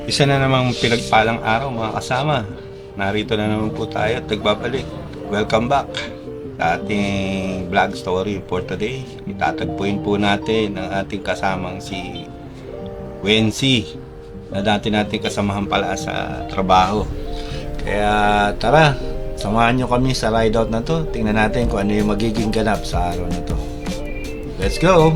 Isa na namang pinagpalang araw mga kasama. Narito na naman po tayo at nagbabalik. Welcome back sa ating vlog story for today. Itatagpuin po natin ang ating kasamang si Wency na dati natin kasamahan pala sa trabaho. Kaya tara, samahan nyo kami sa ride out na to. Tingnan natin kung ano yung magiging ganap sa araw na to. Let's go!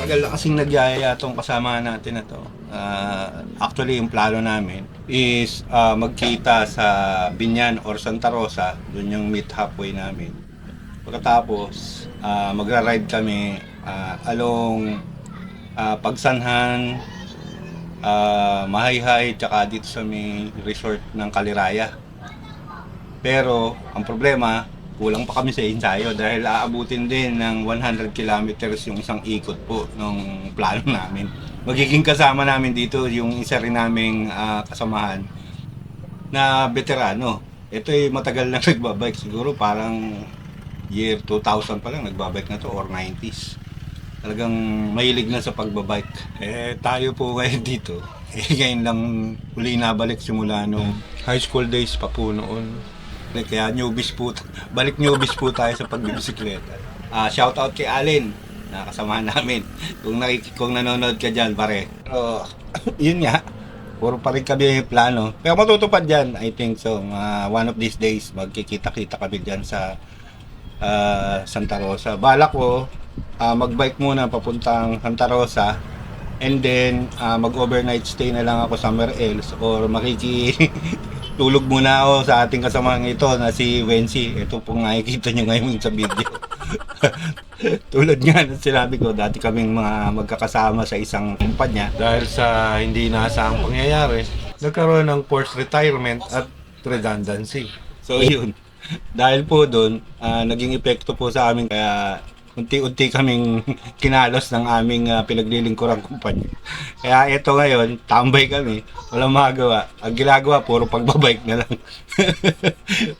Tagal na kasing nagyayaya tong kasama natin na to. Actually, yung plano namin is magkita sa Binyan or Santa Rosa. Doon yung meet halfway namin. Pagkatapos, magra-ride kami along Pagsanhan, Mahayhay, tsaka dito sa may resort ng Kaliraya. Pero, ang problema, kulang pa kami sa ensayo dahil aabutin din ng 100 kilometers yung isang ikot po ng plano namin. Magiging kasama namin dito yung isa rin naming kasamahan na veterano. Ito ay matagal na nagbabike, siguro parang year 2000 pa lang nagbabike na to or 90s. Talagang mahilig na sa pagbabike. Tayo po ngayon dito. Ngayon lang huli nabalik simula nung high school days pa po noon. Kaya newbies po, balik newbies po tayo sa pagbibisikleta. Shout out kay Allen na kasama namin. Kung nanonood ka diyan, pare. Pero yun nga, puro pa rin kami yung plano. Pero matutupad diyan, I think so. One of these days magkikita-kita kami diyan sa Santa Rosa. Balak ko magbike muna papuntang Santa Rosa. And then mag-overnight stay na lang ako somewhere else or tulog muna ako sa ating kasamahan ito na si Wency. Ito pong nakikita nyo ngayon sa video. Tulad nga na sinabi ko, dati kaming mga magkakasama sa isang kumpanya. Dahil sa hindi inaasahang pangyayari, nagkaroon ng forced retirement at redundancy. So yun, dahil po doon, naging epekto po sa amin kaya unti-unti kaming kinalos ng aming pinaglilingkurang kumpanya. Kaya ito ngayon, tambay kami, walang magawa. Ang ginagawa, puro pagbabike na lang.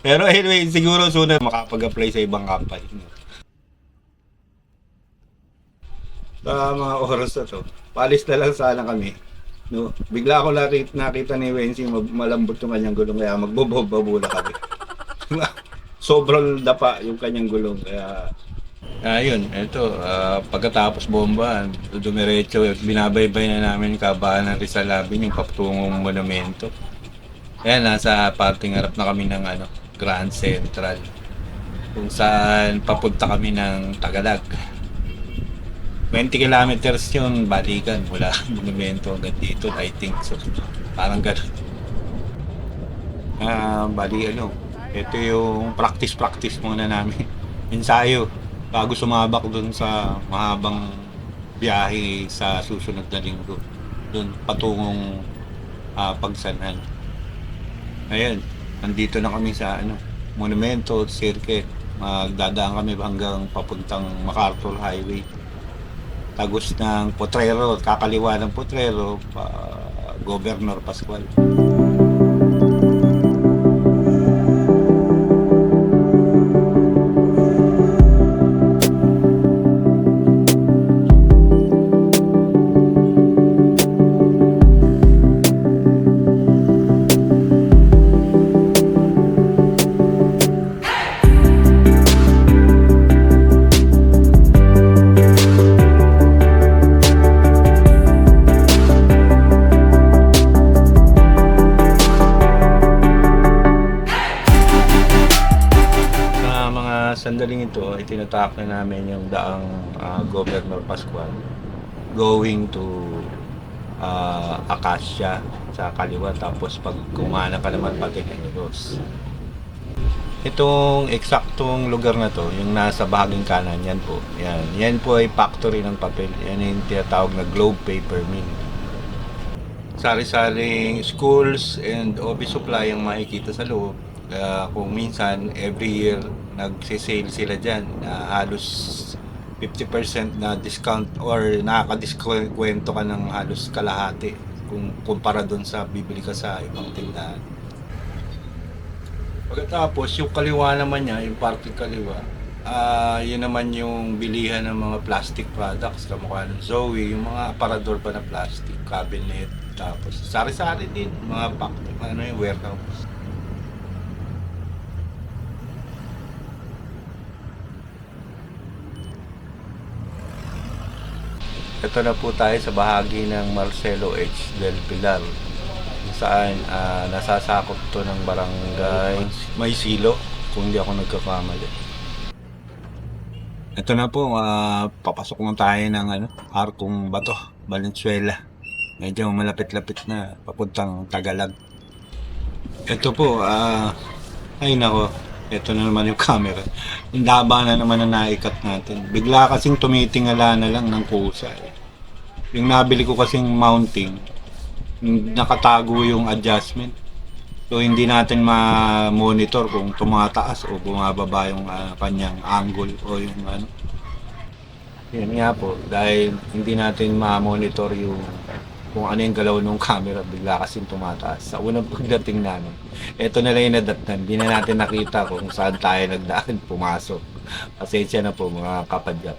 Pero anyway, siguro soon makapag-apply sa ibang company. Sa mga oras na to, palis na lang sana kami. No, bigla ako nakita ni Wency malambot yung kanyang gulong kaya magbobobabula kami. Sobrang dapa yung kanyang gulong kaya ayun, ito, pagkatapos bomba, dumiretso, binabaybay na namin kabahan ng Rizal Avenue, yung patungong monumento. Ayan, nasa parting harap na kami ng Grand Central, kung saan papunta kami ng Tagalog. 20 kilometers yung balikan mula monumento hanggang dito, I think so. Parang gano'n. Bali ito yung practice muna namin. Ensayo bago sumabak dun sa mahabang biyahe sa susunod na linggo dun patungong Pagsanhan. Ayun, nandito na kami sa monumento circuit. Magdadaan kami hanggang papuntang MacArthur Highway, tagos ng Potrero, kakaliwa ng Potrero, Governor Pascual. Sandaling ito ay tinatahak na namin yung daang Governor Pascual going to Acacia sa kaliwa, tapos pag kumana ka naman Patineros. Itong eksaktong lugar na to, yung nasa bahaging kanan, yan po. Yan po ay factory ng papel. Yan yung tinatawag na Globe Paper Mill. Sari-saring schools and office supply ang makikita sa loob. Kung minsan every year nagse-sale sila dyan, halos 50% na discount or nakaka-diskwento ka ng halos kalahati kung kumpara doon sa bibili ka sa ibang tindahan. Pagkatapos, yung kaliwa naman niya, yung parking kaliwa, yun naman yung bilihan ng mga plastic products, kamukha ng Zoe, yung mga aparador pa na plastic, cabinet, tapos sari-sari din, mga pack, ano yung warehouse. Ito na po tayo sa bahagi ng Marcelo H. del Pilar, kung saan nasasakop to ng barangay May Silo, kung hindi ako nagkakamali. Ito na po, papasok na tayo ng Arkong Bato, Valenzuela. Medyo malapit-lapit na, papuntang Tagalog. Ito po, ay nako, ito na naman yung camera. Yung daba na naman na naikat natin. Bigla kasing tumitingala na lang ng kusa. Yung nabili ko kasing mounting, nakatago yung adjustment. So hindi natin ma-monitor kung tumataas o bumababa yung kanyang angle o yung ano. Yan nga po, dahil hindi natin ma-monitor yung kung ano yung galaw ng camera, bigla kasing tumataas. Sa unang pagdating namin, eto na lang yung nadatnan. Hindi na natin nakita kung saan tayo nagdaan, pumasok. Pasensya na po mga kapadyak.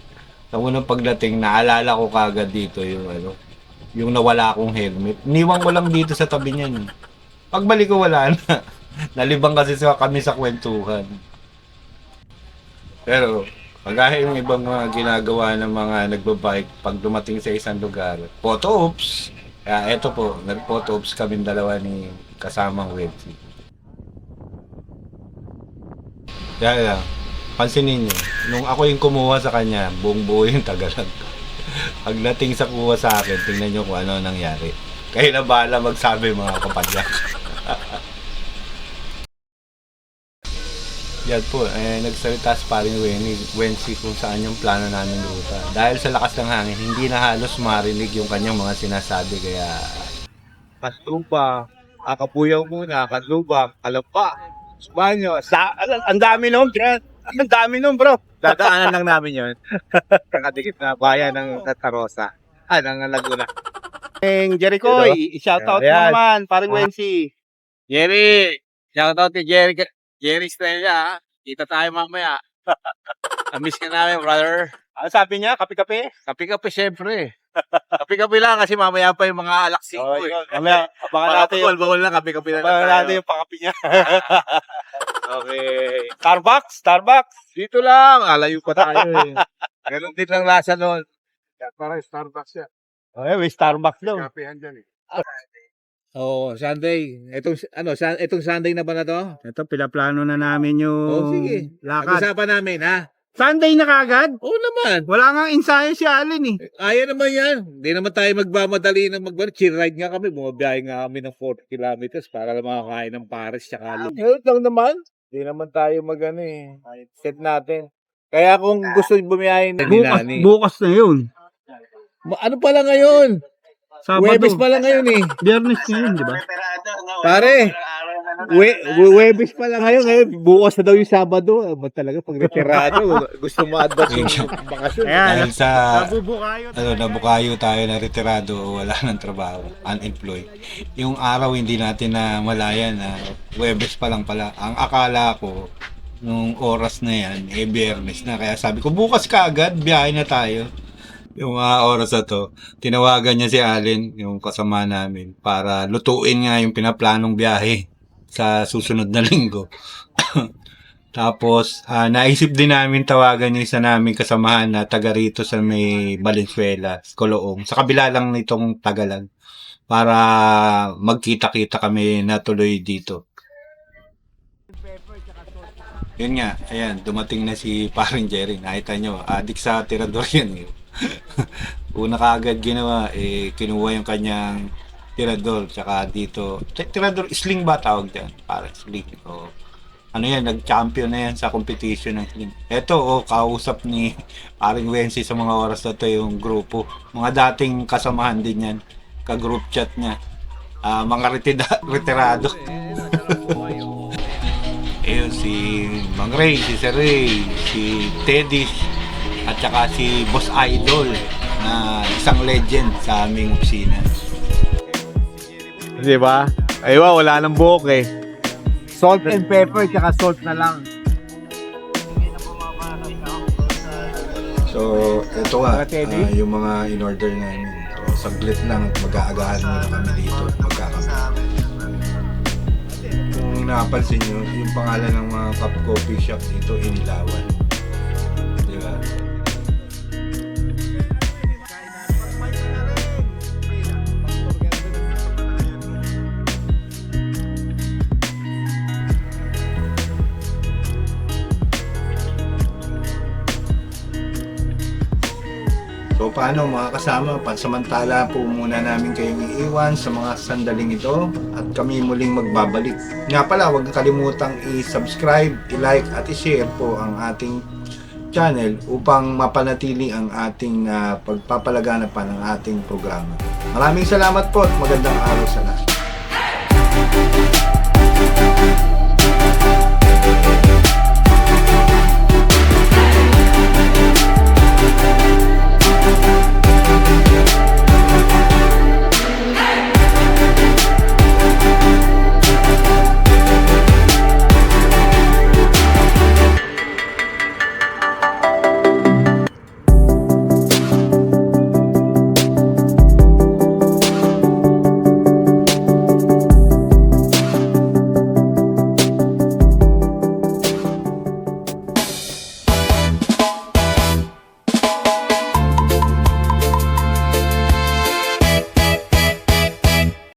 Sa unang pagdating, naalala ko kagad dito yung nawala akong helmet. Niwang ko lang dito sa tabi niyan. Pagbalik ko wala na. Nalibang kasi kami sa kwentuhan. Pero, kagaya yung ibang mga ginagawa ng mga nagbabike pag dumating sa isang lugar, photo ops. Kaya eto po, nag-photo ops kami dalawa ni kasamang Wedgie. Kaya, pansinin nyo, nung ako yung kumuha sa kanya, buong buo yung Tagalog. Pagdating sa kuha sa akin, tingnan nyo kung ano nangyari. Kayo na bahala magsabi mga kapadyak. Yan po, nagsalita sa paring Wensi kung saan yung plano namin ruta. Dahil sa lakas ng hangin, hindi na halos marinig yung kanyang mga sinasabi, kaya... Kasluba, Akapuyaw muna, Kasluba, Kalapa, Banyo, ang dami nun, Brad. Ang dami nun, bro. Dadaanan lang namin yun. Nakadikit na bayan ng Santa Rosa. Ng Laguna. Jericho, i-shoutout mo naman, paring Wensi. Jerry, shoutout kay Jerry. Jerry Estrella, ha? Kita tayo mamaya. Miss ka namin, brother. Ano sabi niya? Kape-kape? Kape-kape, syempre. Kape-kape lang kasi mamaya pa yung mga alak 5. Mamaya, abangan natin yung... Bawal lang, kape-kape lang. Abangan natin yung pakape niya. Okay. Starbucks. Dito lang. Alayo pa tayo eh. Ganun din lang lasa nun. Parang Starbucks yan. Okay, may Starbucks daw. Kapehan dyan eh. Sunday. Itong Sunday na ba na to? Ito, pinaplano na namin yung Sige. lakad. Pag-usapan namin, ha? Sunday na kagad? Oo naman. Wala nga ensayo si Allen eh. Kaya naman yan. Hindi naman tayo magmamadali ng chill ride nga kami. Bumabiyahe nga kami ng 40 kilometers para lang makakain ng Paris tsaka Health lang naman. Hindi naman tayo set natin. Kaya kung gusto bumiyahe na Bukas na yun. ano pala ngayon? Sabado. Webes pala ngayon eh. Biyernes na yun, di ba? Pare, Webes pala ngayon. Bukas na daw yung Sabado. Talaga pag retirado, gusto mo advance yung bakasyon. Dahil sa Nabubukayo. nabukayo tayo na retirado o wala ng trabaho, unemployed. Yung araw hindi natin na malayan na Huwebes pa lang pala. Ang akala ko nung oras na yan, Biyernes na. Kaya sabi ko, bukas ka agad, biyahe na tayo. Yung mga oras na to, tinawagan niya si Allen, yung kasama namin, para lutuin nga yung pinaplanong biyahe sa susunod na linggo. Tapos, naisip din namin tawagan yung isa namin kasamahan na taga rito sa may Valenzuela, Coloong, sa kabila lang nitong Tagalog, para magkita-kita kami na tuloy dito. Yun nga, ayan, dumating na si paring Jerry. Nakita nyo, adik sa tirador yan. Una kaagad ginawa, kinuha yung kanyang tirador. Tsaka dito, tirador, sling ba tawag dyan? Parang sling. O, ano yan, nag-champion na yan sa competition ng sling. Eto, kausap ni paring Wensi sa mga oras na to yung grupo. Mga dating kasamahan din yan, ka-group chat niya. Mga retirado. Ayun, si Mang Ray, si Sir Ray, si Teddy, at saka si Boss Idol na isang legend sa aming opisina. Di ba? Aywa, wala nang buhok eh. Salt and pepper, tsaka salt na lang. So, ito nga, Mga Teddy? yung mga in-order namin. So, saglit lang at mag-aagahan muna kami dito. Magkakamit. Kung napansin nyo, yung pangalan ng mga cup coffee shop dito, Inilawan. Di ba? So paano mga kasama, pansamantala po muna namin kayong iiwan sa mga sandaling ito at kami muling magbabalik. Nga pala, huwag kalimutang i-subscribe, i-like at i-share po ang ating channel upang mapanatili ang ating pagpapalaganap pa ng ating programa. Maraming salamat po at magandang araw sa lahat.